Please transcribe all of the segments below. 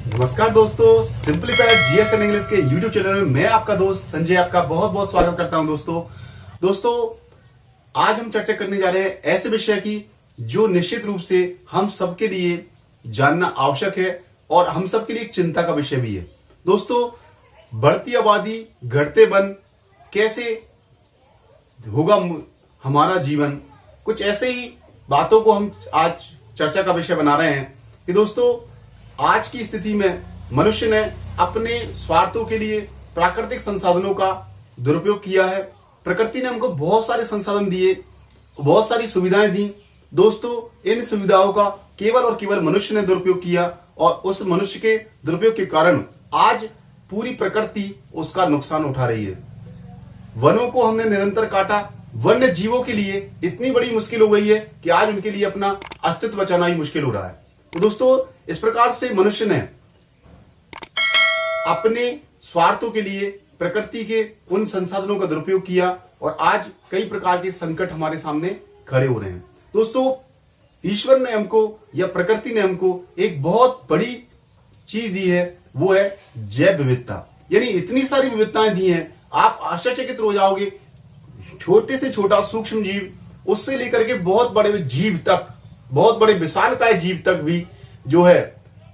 नमस्कार दोस्तों, simplified GS and English के यूट्यूब चैनल में मैं आपका दोस्त संजय आपका बहुत बहुत स्वागत करता हूं। दोस्तों आज हम चर्चा करने जा रहे हैं ऐसे विषय की जो निश्चित रूप से हम सबके लिए जानना आवश्यक है और हम सबके लिए एक चिंता का विषय भी है। दोस्तों, बढ़ती आबादी, घटते वन, कैसे होगा हमारा जीवन, कुछ ऐसे ही बातों को हम आज चर्चा का विषय बना रहे हैं कि दोस्तों आज की स्थिति में मनुष्य ने अपने स्वार्थों के लिए प्राकृतिक संसाधनों का दुरुपयोग किया है। प्रकृति ने हमको बहुत सारे संसाधन दिए, बहुत सारी सुविधाएं दी। दोस्तों, इन सुविधाओं का केवल और केवल मनुष्य ने दुरुपयोग किया और उस मनुष्य के दुरुपयोग के कारण आज पूरी प्रकृति उसका नुकसान उठा रही है। वनों को हमने निरंतर काटा। वन्य जीवों के लिए इतनी बड़ी मुश्किल हो गई है कि आज उनके लिए अपना अस्तित्व बचाना ही मुश्किल हो रहा है। तो दोस्तों, इस प्रकार से मनुष्य ने अपने स्वार्थों के लिए प्रकृति के उन संसाधनों का दुरुपयोग किया और आज कई प्रकार के संकट हमारे सामने खड़े हो रहे हैं। दोस्तों, ईश्वर ने हमको या प्रकृति ने हमको एक बहुत बड़ी चीज दी है, वो है जैव विविधता। यानी इतनी सारी विविधताएं दी हैं, आप आश्चर्यचकित हो जाओगे। छोटे से छोटा सूक्ष्म जीव उससे लेकर के बहुत बड़े जीव तक, बहुत बड़े विशालकाय जीव तक भी जो है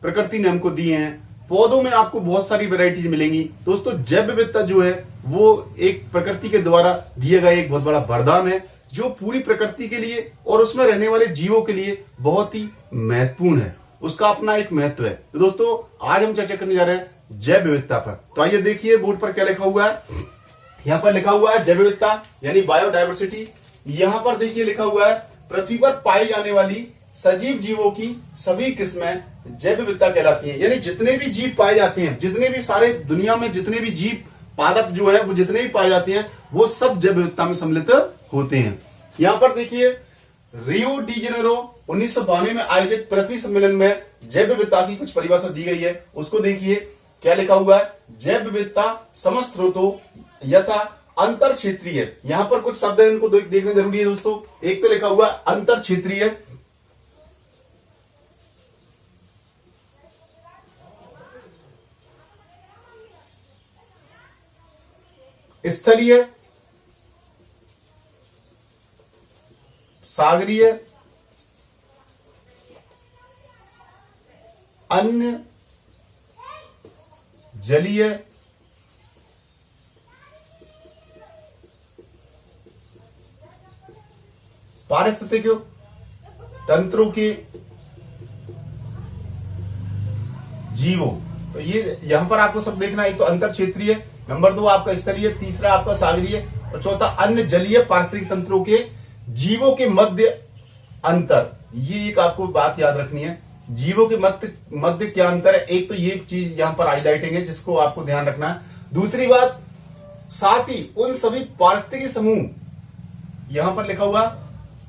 प्रकृति ने हमको दिए हैं। पौधों में आपको बहुत सारी वैरायटीज मिलेंगी। दोस्तों, जैव विविधता जो है वो एक प्रकृति के द्वारा दिया गया एक बहुत बड़ा वरदान है जो पूरी प्रकृति के लिए और उसमें रहने वाले जीवों के लिए बहुत ही महत्वपूर्ण है। उसका अपना एक महत्व है। तो दोस्तों, आज हम चर्चा करने जा रहे हैं जैव विविधता पर। तो आइए देखिए बोर्ड पर क्या लिखा हुआ है। यहाँ पर लिखा हुआ है जैव विविधता यानी बायोडायवर्सिटी। यहाँ पर देखिए लिखा हुआ है पृथ्वी पर पाई जाने वाली सजीव जीवों की सभी किस्में जैव विविधता कहलाती हैं। यानी जितने भी जीव पाए जाते हैं, जितने भी सारे दुनिया में जितने भी जीव पादप जो है वो जितने भी पाए जाते हैं वो सब जैव विविधता में सम्मिलित होते हैं। यहाँ पर देखिए रियो डी जेनेरो 1992 में आयोजित पृथ्वी सम्मेलन में जैव विविधता की कुछ परिभाषा दी गई है। उसको देखिए क्या लिखा हुआ है। जैव विविधता समस्त स्रोतों यथा अंतर क्षेत्रीय। यहां पर कुछ शब्द है, इनको देखना जरूरी है दोस्तों। एक तो लिखा हुआ अंतर क्षेत्रीय, स्थलीय, सागरीय, अन्य, जलीय, पारिस्थितिक तंत्रों के जीवों। तो ये यहां पर आपको सब देखना है। एक तो अंतर क्षेत्रीय, नंबर 2 आपका स्थलीय, तीसरा आपका सागरीय और चौथा अन्य जलीय पारिस्थितिक तंत्रों के जीवों के मध्य अंतर। ये एक आपको बात याद रखनी है, जीवों के मध्य क्या अंतर है। एक तो ये चीज यहां पर हाईलाइटिंग है जिसको आपको ध्यान रखना है। दूसरी बात, साथ ही उन सभी पारिस्थितिकी समूह, यहां पर लिखा हुआ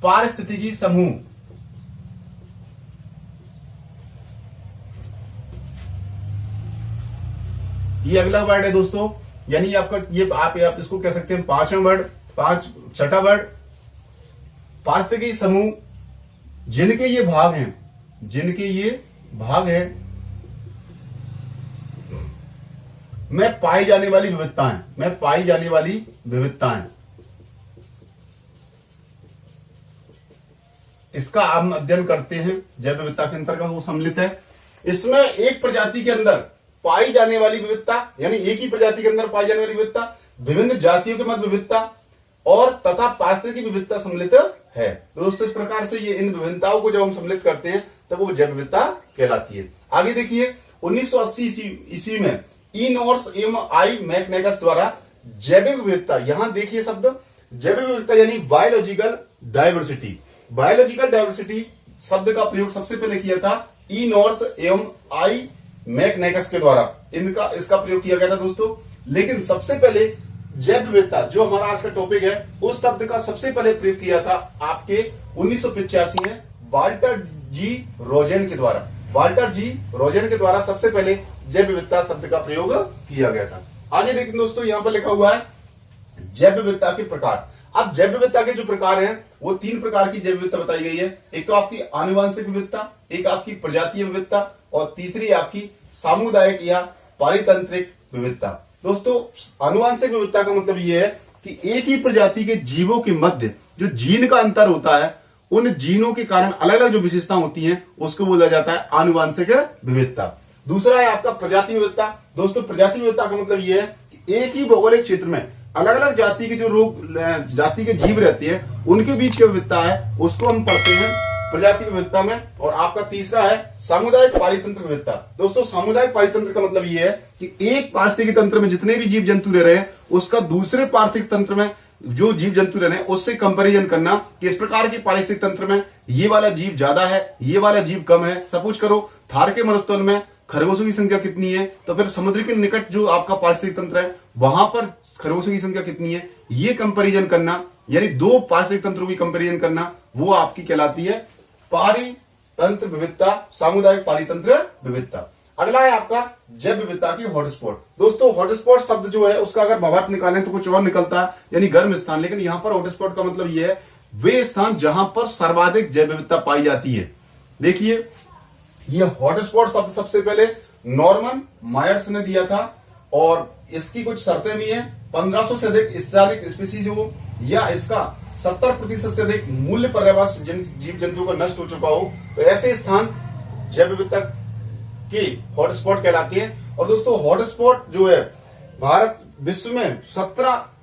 पारिस्थितिकी समूह, ये अगला वर्ड है दोस्तों। यानी आपका ये आप इसको कह सकते हैं पांचवा वर्ड, छठा वर्ड, पारिस्थितिकी समूह जिनके ये भाग हैं, में पाई जाने वाली विविधताएं, इसका हम अध्ययन करते हैं। जैव विविधता के अंतर्गत वो सम्मिलित है। इसमें एक प्रजाति के अंदर पाई जाने वाली विविधता, यानी एक ही प्रजाति के अंदर पाई जाने वाली विविधता, विभिन्न जातियों के मध्य विविधता और तथा पारिस्थितिक विविधता सम्मिलित है। दोस्तों, इस प्रकार से ये इन विभिन्नताओं को जब हम सम्मिलित करते हैं तब वो जैव विविधता कहलाती है। आगे देखिए 1980 ईस्वी में ई नॉर्स एवं आई मैकनेगस द्वारा जैविक विविधता, यहां देखिए शब्द जैविक विविधता यानी बायोलॉजिकल डायवर्सिटी। बायोलॉजिकल डायवर्सिटी शब्द का प्रयोग सबसे पहले किया था ई नॉर्स एवं आई मैकनेगस के द्वारा, इसका प्रयोग किया गया था दोस्तों। लेकिन सबसे पहले जैव विविधता जो हमारा आज का टॉपिक है, उस शब्द का सबसे पहले प्रयोग किया था आपके 1985 में वाल्टर जी रोजेन के द्वारा सबसे पहले जैव विविधता शब्द का प्रयोग किया गया था। आगे देखिए दोस्तों, यहां पर लिखा हुआ है जैव विविधता के प्रकार। अब जैव विविधता के जो प्रकार हैं वो 3 प्रकार की जैव विविधता बताई गई है। एक तो आपकी आनुवंशिक विविधता, एक आपकी प्रजातीय विविधता और तीसरी आपकी सामुदायिक या पारितंत्रिक विविधता। दोस्तों, आनुवंशिक विविधता का मतलब यह है कि एक ही प्रजाति के जीवों के मध्य जो जीन का अंतर होता है, उन जीनों के कारण अलग अलग जो विशेषता होती हैं उसको बोला जाता है आनुवंशिक विविधता। दूसरा है आपका प्रजाति विविधता। दोस्तों, प्रजाति विविधता का मतलब यह है कि एक ही भौगोलिक क्षेत्र में अलग अलग जाति के जो जाति के जीव रहते हैं उनके बीच की विविधता है उसको हम पढ़ते हैं प्रजाति विविधता में। और आपका तीसरा है सामुदायिक पारितंत्र विविधता। दोस्तों, सामुदायिक पारितंत्र का मतलब यह है कि एक पारिस्थितिकी तंत्र में जितने भी जीव जंतु रह रहे हैं उसका दूसरे पारिस्थितिक तंत्र में जो जीव जंतु रह रहे हैं उससे कंपैरिजन करना कि इस प्रकार के पारिस्थितिक तंत्र में ये वाला जीव ज्यादा है, ये वाला जीव कम है। सपोज करो थार के मरुस्थल में खरगोशों की संख्या कितनी है, तो फिर समुद्र के निकट जो आपका पारिस्थितिक तंत्र है वहां पर खरगोशों की संख्या कितनी है, ये कंपैरिजन करना, यानी दो पारिस्थितिक तंत्रों की कंपैरिजन करना, वो आपकी कहलाती है पारितंत्र विविधता, सामुदायिक पारितंत्र विविधता। अगला है आपका जैव विविधता की हॉटस्पॉट। दोस्तों, हॉटस्पॉट शब्द जो है उसका अगर भावार्थ निकालें तो कुछ और निकलता है, यानी गर्म स्थान, लेकिन यहां पर हॉटस्पॉट का मतलब यह है वे स्थान जहां पर सर्वाधिक जैव विविधता पाई जाती है। देखिए, ये हॉटस्पॉट शब्द सबसे पहले नॉर्मन मायर्स ने दिया था और इसकी कुछ शर्तें भी हैं। 1500 से अधिक स्थानिक स्पीसीज हो या इसका 70% से अधिक मूल्य पर्यावरण जीव जंतुओं का नष्ट हो चुका हो, तो ऐसे स्थान जैव विविधता के हॉटस्पॉट कहलाते हैं। और दोस्तों, हॉटस्पॉट जो है भारत विश्व में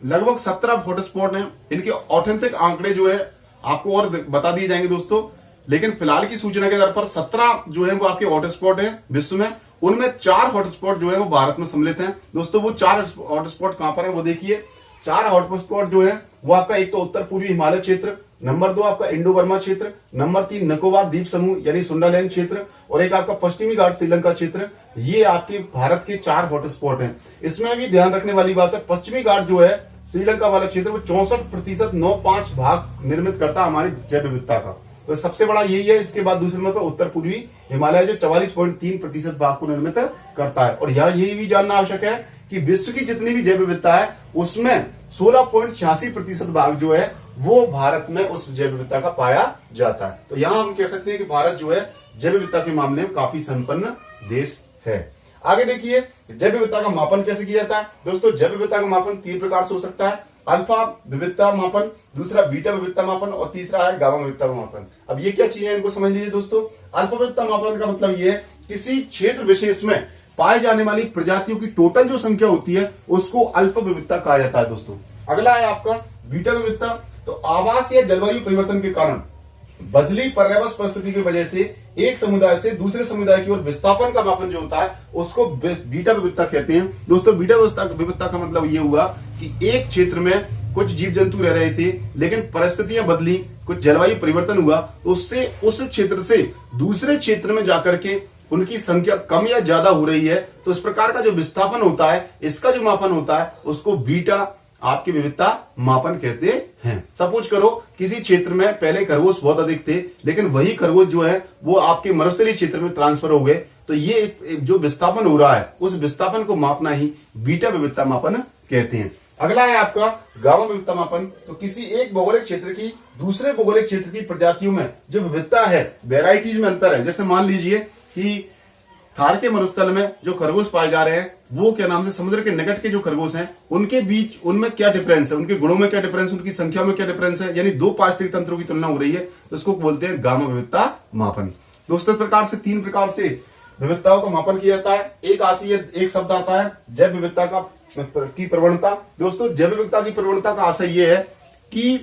लगभग 17 हॉटस्पॉट हैं। इनके ऑथेंटिक आंकड़े जो है आपको और बता दिए जाएंगे दोस्तों, लेकिन फिलहाल की सूचना के आधार पर 17 जो है वो आपके हॉटस्पॉट हैं विश्व में। उनमें 4 हॉटस्पॉट जो है वो भारत में सम्मिलित हैं। दोस्तों, वो 4 हॉटस्पॉट कहां पर है वो देखिए। 4 हॉटस्पॉट जो है वो आपका एक तो उत्तर पूर्वी हिमालय क्षेत्र, नंबर 2 आपका इंडो बर्मा क्षेत्र, नंबर 3 निकोबार द्वीप समूह यानी सुंडालैंड क्षेत्र, और एक आपका पश्चिमी घाट श्रीलंका क्षेत्र। ये आपके भारत के 4 हॉटस्पॉट हैं। इसमें भी ध्यान रखने वाली बात है, पश्चिमी घाट जो है श्रीलंका वाला क्षेत्र वो 64% 95 भाग निर्मित करता है हमारी जैव विविधता का, तो सबसे बड़ा यही है। इसके बाद दूसरे नंबर पर उत्तर पूर्वी हिमालय जो 44.3% भाग को निर्मित करता है। और यहाँ यही भी जानना आवश्यक है कि विश्व की जितनी भी जैव विविधता है उसमें 16.86% भाग जो है वो भारत में उस जैव विविधता का पाया जाता है। तो यहां हम कह सकते हैं कि भारत जो है जैव विविधता के मामले में काफी संपन्न देश है। आगे देखिए, जैव विविधता का मापन कैसे किया जाता है। दोस्तों, जैव विविधता का मापन 3 प्रकार से हो सकता है, अल्फा विविधता मापन, दूसरा बीटा विविधता मापन और तीसरा है गामा विविधता मापन। अब ये क्या चीजें इनको समझ लीजिए दोस्तों। अल्फा विविधता मापन का मतलब ये है किसी क्षेत्र विशेष में पाए जाने वाली प्रजातियों की टोटल जो संख्या होती है उसको अल्फा विविधता कहा जाता है दोस्तों। अगला है आपका बीटा विविधता। तो आवास या जलवायु परिवर्तन के कारण बदली पर्यावरण परिस्थिति की वजह से एक समुदाय से दूसरे समुदाय की ओर विस्थापन का मापन जो होता है उसको बीटा विविधता कहते हैं। दोस्तों, बीटा विविधता का मतलब ये हुआ कि एक क्षेत्र में कुछ जीव जंतु रह रहे थे लेकिन परिस्थितियां बदली, कुछ जलवायु परिवर्तन हुआ, तो उससे उस क्षेत्र से दूसरे क्षेत्र में जाकर के उनकी संख्या कम या ज्यादा हो रही है, तो इस प्रकार का जो विस्थापन होता है, इसका जो मापन होता है उसको बीटा आपकी विविधता मापन कहते हैं। सपोज करो किसी क्षेत्र में पहले खरगोश बहुत अधिक थे लेकिन वही खरगोश जो है वो आपके मरुस्थलीय क्षेत्र में ट्रांसफर हो गए, तो ये जो विस्थापन हो रहा है उस विस्थापन को मापना ही बीटा विविधता मापन कहते हैं। अगला है आपका गामा विविधता मापन। तो किसी एक भौगोलिक क्षेत्र की दूसरे भौगोलिक क्षेत्र की प्रजातियों में जो विविधता है, वेराइटीज में अंतर है। जैसे मान लीजिए कि थार के मरुस्थल में जो खरगोश पाए जा रहे हैं वो क्या नाम से समुद्र के निकट के जो खरगोश हैं उनके बीच उनमें क्या डिफरेंस है, उनके गुणों में क्या डिफरेंस, उनकी संख्या में क्या डिफरेंस है, यानी 2 पारिस्थितिक तंत्रों की तुलना हो रही है, तो इसको बोलते हैं गामा विविधता मापन। दोस्तों, प्रकार से 3 प्रकार से विविधताओं का मापन किया जाता है। एक शब्द आता है जैव विविधता की प्रवणता। दोस्तों, जैव विविधता की प्रवणता का आशय यह है कि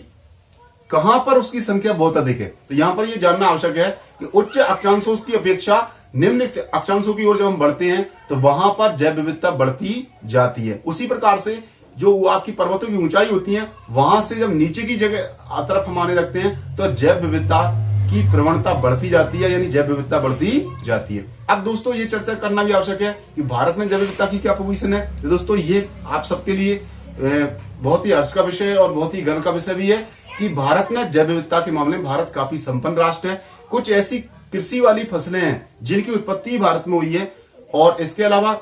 कहां पर उसकी संख्या बहुत अधिक है। तो यहां पर यह जानना आवश्यक है कि उच्च अक्षांशों की अपेक्षा निम्न अक्षांशों की ओर जब हम बढ़ते हैं तो वहां पर जैव विविधता बढ़ती जाती है। उसी प्रकार से जो आपकी पर्वतों की ऊंचाई होती है वहां से जब नीचे की जगह तरफ हम आने लगते हैं तो जैव विविधता की प्रवणता बढ़ती जाती है, यानी जैव विविधता बढ़ती जाती है। अब दोस्तों, ये चर्चा करना भी आवश्यक है कि भारत में जैव विविधता की क्या पोजीशन है। तो दोस्तों, ये आप सबके लिए बहुत ही हर्ष का विषय और बहुत ही गर्व का विषय भी है कि भारत में जैव विविधता के मामले में भारत काफी संपन्न राष्ट्र है। कुछ ऐसी कृषि वाली फसलें हैं जिनकी उत्पत्ति भारत में हुई है, और इसके अलावा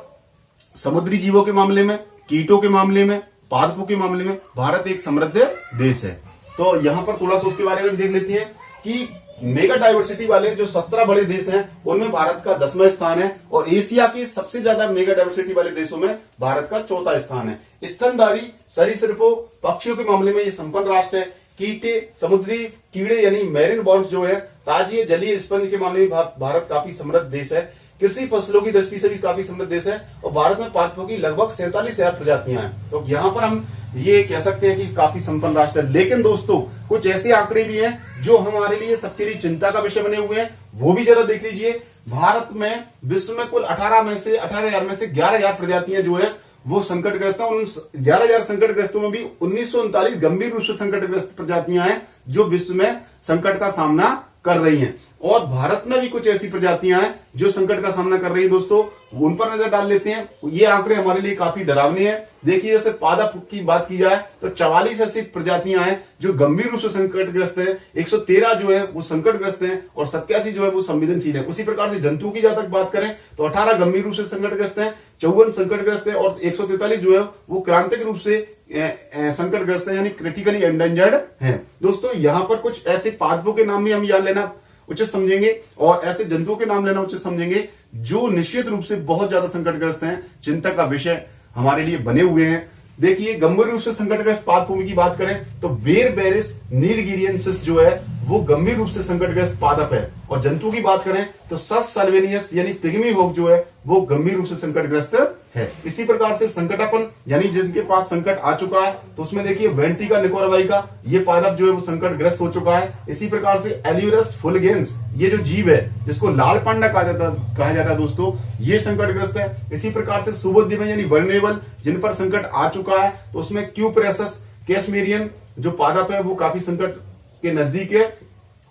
समुद्री जीवों के मामले में, कीटों के मामले में, पादपों के मामले में भारत एक समृद्ध देश है। तो यहां पर थोड़ा सा उसके बारे में देख लेते हैं कि मेगा डाइवर्सिटी वाले जो 17 बड़े देश हैं उनमें भारत का 10वां स्थान है और एशिया के सबसे ज्यादा मेगा डाइवर्सिटी वाले देशों में भारत का 4था स्थान है। स्तनधारी सरीसृपों पक्षियों के मामले में ये संपन्न राष्ट्र है। कीटे समुद्री कीड़े यानी मैरिन वर्म्स जो है, ताजीय जलीय स्पंज के मामले में भारत काफी समृद्ध देश है। कृषि फसलों की दृष्टि से भी काफी समृद्ध देश है और भारत में पादपों की लगभग 47,000 प्रजातियां हैं। तो यहाँ पर हम ये कह सकते हैं कि काफी संपन्न राष्ट्र है। लेकिन दोस्तों कुछ ऐसे आंकड़े भी हैं जो हमारे लिए सबके लिए चिंता का विषय बने हुए हैं, वो भी जरा देख लीजिए। भारत में विश्व में कुल 18,000 में से 11,000 प्रजातियां जो है वो संकटग्रस्त है। उन 11,000 संकटग्रस्तों में भी 1939 गंभीर रूप से संकटग्रस्त प्रजातियां हैं जो विश्व में संकट का सामना कर रही हैं और भारत में भी कुछ ऐसी प्रजातियां हैं जो संकट का सामना कर रही है। दोस्तों उन पर नजर डाल लेते हैं। ये आंकड़े हमारे लिए काफी डरावने हैं। देखिए जैसे पादप की बात की जाए तो 44 ऐसी प्रजातियां हैं जो गंभीर रूप से संकटग्रस्त है, 113 जो है वो संकटग्रस्त हैं और 87 जो है वो संवेदनशील है। उसी प्रकार से जंतुओं की जहां तक बात करें तो 18 गंभीर रूप से संकटग्रस्त है, 54 संकटग्रस्त है और 143 जो है वो क्रांतिक रूप से संकटग्रस्त है यानी क्रिटिकली एंडेंजर्ड है। दोस्तों यहां पर कुछ ऐसे पादपों के नाम भी हम याद लेना उचित समझेंगे और ऐसे जंतुओं के नाम लेना उचित समझेंगे जो निश्चित रूप से बहुत ज्यादा संकटग्रस्त हैं, चिंता का विषय हमारे लिए बने हुए हैं। देखिए गंभीर रूप से संकटग्रस्त पादपों की बात करें तो बेरबेरिस नीलगिरियंसिस जो है वो गंभीर रूप से संकटग्रस्त पादप है और जंतु की बात करें तो सस साल्वेनियस यानी पिग्मी हॉक जो है वो गंभीर रूप से संकटग्रस्त है। इसी प्रकार से संकटापन यानी जिनके पास संकट आ चुका है तो उसमें देखिए वेंट्रिका निकोराइका ये पादप जो है वो संकटग्रस्त हो चुका है। इसी प्रकार से एल्यूरस फुलगेंस ये जो जीव है जिसको लाल पांडा कहा जाता है दोस्तों, ये संकटग्रस्त है। इसी प्रकार से सुबोध्य यानी वर्नेबल जिन पर संकट आ चुका है तो उसमें क्यूप्रेसस कैसमेरियन जो पादप है वो काफी संकट के नजदीक है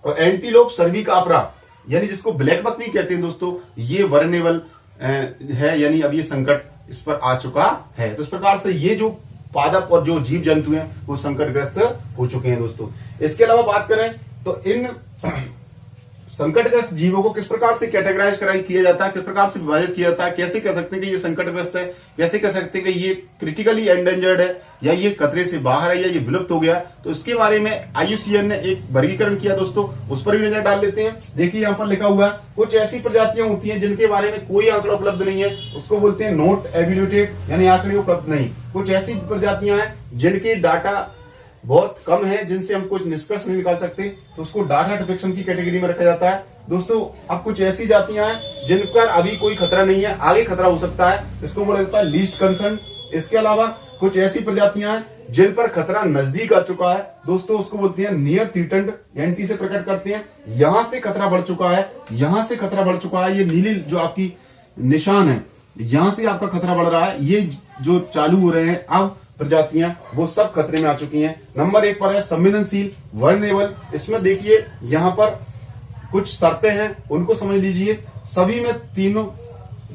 और एंटीलोप सर्विकापरा यानी जिसको ब्लैक बक भी कहते हैं दोस्तों, ये वर्नेबल है यानी अब ये संकट इस पर आ चुका है। तो इस प्रकार से ये जो पादप और जो जीव जंतु हैं वो संकटग्रस्त हो चुके हैं दोस्तों। इसके अलावा बात करें तो इन संकटग्रस्त जीवों को किस प्रकार से कैटेगराइज किया जाता है, किस प्रकार से विभाजित किया जाता है, कैसे कह सकते हैं कि ये संकटग्रस्त है, कैसे कह सकते हैं कि ये क्रिटिकली एंडेंजर्ड है या ये खतरे से बाहर है या ये विलुप्त हो गया। तो इसके बारे में IUCN ने एक वर्गीकरण किया दोस्तों, उस पर भी नजर डाल लेते हैं। देखिए यहाँ पर लिखा हुआ है कुछ ऐसी प्रजातियां होती हैं जिनके बारे में कोई आंकड़ा उपलब्ध नहीं है, उसको बोलते हैं नोट एबिल्यूटेड यानी आंकड़े उपलब्ध नहीं। कुछ ऐसी प्रजातियां हैं जिनके डाटा बहुत कम है, जिनसे हम कुछ निष्कर्ष नहीं निकाल सकते, तो उसको डाटा डिटेक्शन की कैटेगरी में रखा जाता है। दोस्तों अब कुछ ऐसी जातियां हैं जिन पर अभी कोई खतरा नहीं है, आगे खतरा हो सकता है, इसको बोला जाता है लीस्ट कंसर्न। इसके अलावा कुछ ऐसी प्रजातियां हैं जिन पर खतरा नजदीक आ चुका है दोस्तों, उसको बोलते हैं नियर थ्रीटन्ड, एंटी से प्रकट करते हैं। यहां से खतरा बढ़ चुका है, यहां से खतरा बढ़ चुका है, ये नीली जो आपकी निशान है यहां से आपका खतरा बढ़ रहा है, ये जो चालू हो रहे हैं अब प्रजातियां वो सब खतरे में आ चुकी हैं। नंबर 1 पर है संवेदनशील वर्नेबल। इसमें देखिए यहां पर कुछ शर्तें हैं, उनको समझ लीजिए। सभी में तीनों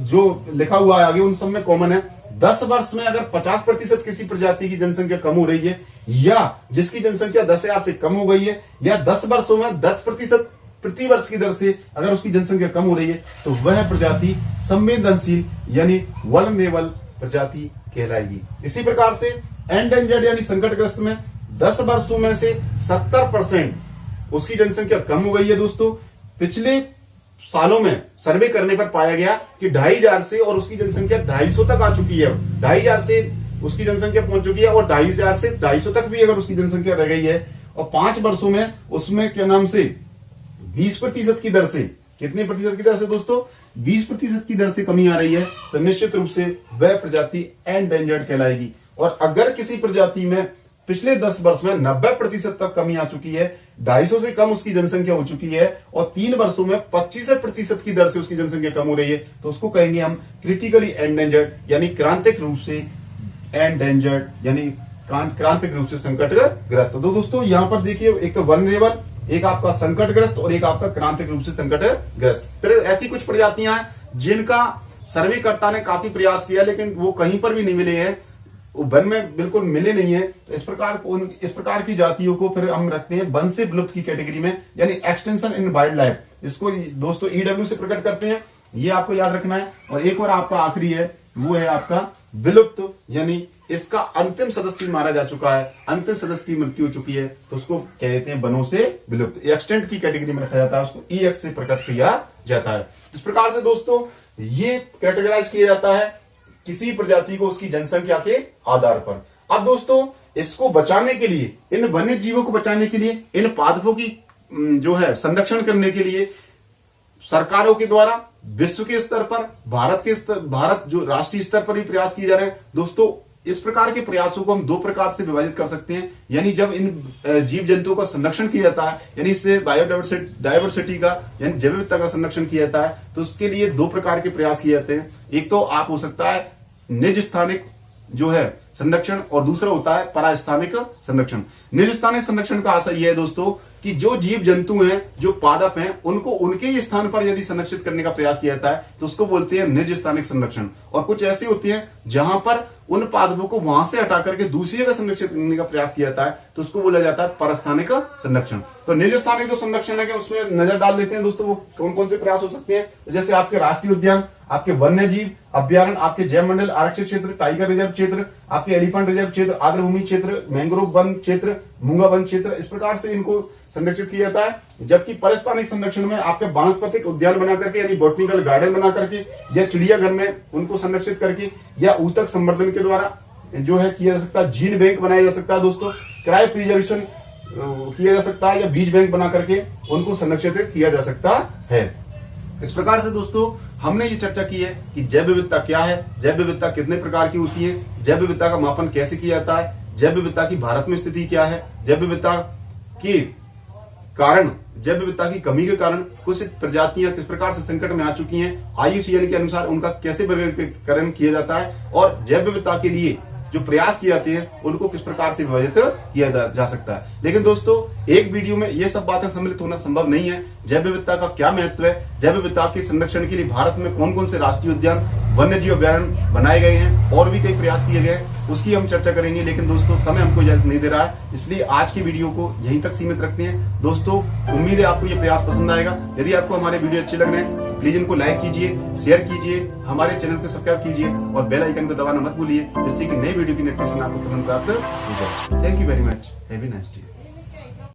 जो लिखा हुआ है आगे उन सब में कॉमन है। 10 वर्ष में अगर 50% किसी प्रजाति की जनसंख्या कम हो रही है या जिसकी जनसंख्या 10,000 से कम हो गई है या 10 वर्षों में 10% प्रति वर्ष की दर से अगर उसकी जनसंख्या कम हो रही है तो वह प्रजाति संवेदनशील यानी वल्नरेबल प्रजाति कहलाएगी। इसी प्रकार से एंडेंजर्ड यानी संकटग्रस्त में 10 वर्षों में से 70% उसकी जनसंख्या कम हो गई है दोस्तों। पिछले सालों में सर्वे करने पर पाया गया कि 2,500 से और उसकी जनसंख्या 250 तक आ चुकी है। 2,500 से उसकी जनसंख्या पहुंच चुकी है और 2,500 से 250 तक भी अगर उसकी जनसंख्या रह गई है और 5 वर्षों में उसमें क्या नाम से 20% की दर से, कितने प्रतिशत की दर से दोस्तों, 20% की दर से कमी आ रही है, तो निश्चित रूप से वह प्रजाति एंडेंजर्ड कहलाएगी। और अगर किसी प्रजाति में पिछले 10 वर्ष में 90% तक कमी आ चुकी है, 250 से कम उसकी जनसंख्या हो चुकी है और 3 वर्षों में 25% की दर से उसकी जनसंख्या कम हो रही है, तो उसको कहेंगे हम क्रिटिकली एंडेंजर्ड यानी क्रांतिक रूप से एंडेंजर्ड यानी क्रांतिक रूप से संकटग्रस्त। तो दोस्तों यहां पर देखिए एक तो वल्नरेबल, एक आपका संकटग्रस्त और एक आपका क्रांतिक रूप से संकटग्रस्त। फिर ऐसी कुछ प्रजातियां हैं जिनका सर्वेकर्ता ने काफी प्रयास किया लेकिन वो कहीं पर भी नहीं मिले हैं, वो वन में बिल्कुल मिले नहीं है। तो इस प्रकार की जातियों को फिर हम रखते हैं वन से विलुप्त की कैटेगरी में यानी एक्सटेंशन इन वाइल्ड लाइफ। इसको दोस्तों EW से प्रकट करते हैं, ये आपको याद रखना है। और एक और आपका आखिरी है वो है आपका विलुप्त यानी इसका अंतिम सदस्य मारा जा चुका है, अंतिम सदस्य की मृत्यु हो चुकी है, तो उसको कह देते हैं वनों से विलुप्त। एक्सटेंट की कैटेगरी में रखा जाता है, उसको EX से प्रकट किया जाता है। इस प्रकार से दोस्तों ये कैटेगराइज किया जाता है किसी प्रजाति को उसकी जनसंख्या के आधार पर। अब दोस्तों इसको बचाने के लिए, इन वन्य जीवों को बचाने के लिए, इन पादपों की जो है संरक्षण करने के लिए सरकारों के द्वारा विश्व के स्तर पर, भारत जो राष्ट्रीय स्तर पर भी प्रयास किए जा रहे हैं। दोस्तों इस प्रकार के प्रयासों को हम दो प्रकार से विभाजित कर सकते हैं, यानी जब इन जीव जंतुओं का संरक्षण किया जाता है, यानी इससे बायोडाइवर्सिटी का यानी जैव विविधता का संरक्षण किया जाता है, तो उसके लिए दो प्रकार के प्रयास किए जाते हैं। एक तो आप हो सकता है निज स्थानिक जो है संरक्षण, और दूसरा होता है परास्थानिक संरक्षण। निज स्थानिक संरक्षण का आशय यह है दोस्तों कि जो जीव जंतु हैं, जो पादप हैं, उनको उनके ही स्थान पर यदि संरक्षित करने का प्रयास किया जाता है तो उसको बोलते हैं निज स्थानिक संरक्षण। और कुछ ऐसी होती है जहां पर उन पादपों को वहां से हटा करके दूसरी जगह संरक्षित करने का प्रयास किया जाता है, तो उसको बोला जाता है परस्थानिक संरक्षण। तो निज स्थानिक जो संरक्षण है उसमें नजर डाल देते हैं दोस्तों, वो कौन कौन से प्रयास हो सकते हैं। जैसे आपके राष्ट्रीय उद्यान, आपके वन्य जीव अभ्यारण्य, आपके जैव मंडल, आरक्षित क्षेत्र, टाइगर रिजर्व क्षेत्र, आपके एलिफेंट रिजर्व क्षेत्र, आर्द्रभूमि क्षेत्र, मैंग्रोव वन क्षेत्र, मूंगा वन क्षेत्र, इस प्रकार से इनको संरक्षित किया जाता है। जबकि परस्थानिक संरक्षण में आपके वानस्पतिक उद्यान बना करके यानी बॉटनिकल गार्डन बना करके, या चिड़ियाघर में उनको संरक्षित करके, या ऊतक संवर्धन के द्वारा जो है किया जा सकता है। जीन बैंक बनाया जा सकता है दोस्तों, क्रायो प्रिजर्वेशन किया जा सकता है, या बीज बैंक बना करके उनको संरक्षित किया जा सकता है। इस प्रकार से दोस्तों हमने ये चर्चा की है कि जैव विविधता क्या है, जैव विविधता कितने प्रकार की होती है, जैव विविधता का मापन कैसे किया जाता है, जैव विविधता की भारत में स्थिति क्या है, जैव विविधता की कारण, जैव विविधता की कमी के कारण कुछ प्रजातियां किस प्रकार से संकट में आ चुकी हैं, IUCN के अनुसार उनका कैसे वर्गीकरण किया जाता है, और जैव विविधता के लिए जो प्रयास किए जाते हैं उनको किस प्रकार से विभाजित किया जा सकता है। लेकिन दोस्तों एक वीडियो में ये सब बातें सम्मिलित होना संभव नहीं है। जैव विविधता का क्या महत्व है, जैव विविधता के संरक्षण के लिए भारत में कौन कौन से राष्ट्रीय उद्यान, वन्य जीव अभ्यारण्य बनाए गए हैं, और भी कई प्रयास किए गए हैं, उसकी हम चर्चा करेंगे। लेकिन दोस्तों समय हमको इजाजत नहीं दे रहा है, इसलिए आज की वीडियो को यहीं तक सीमित रखते हैं। दोस्तों उम्मीद है आपको ये प्रयास पसंद आएगा। यदि आपको हमारे वीडियो अच्छे लग रहे हैं तो प्लीज इनको लाइक कीजिए, शेयर कीजिए, हमारे चैनल को सब्सक्राइब कीजिए और बेल आइकन को दबाना मत भूलिए, जिससे कि नई वीडियो की नोटिफिकेशन आपको तुरंत प्राप्त हो जाए। Thank you very much, have a nice day.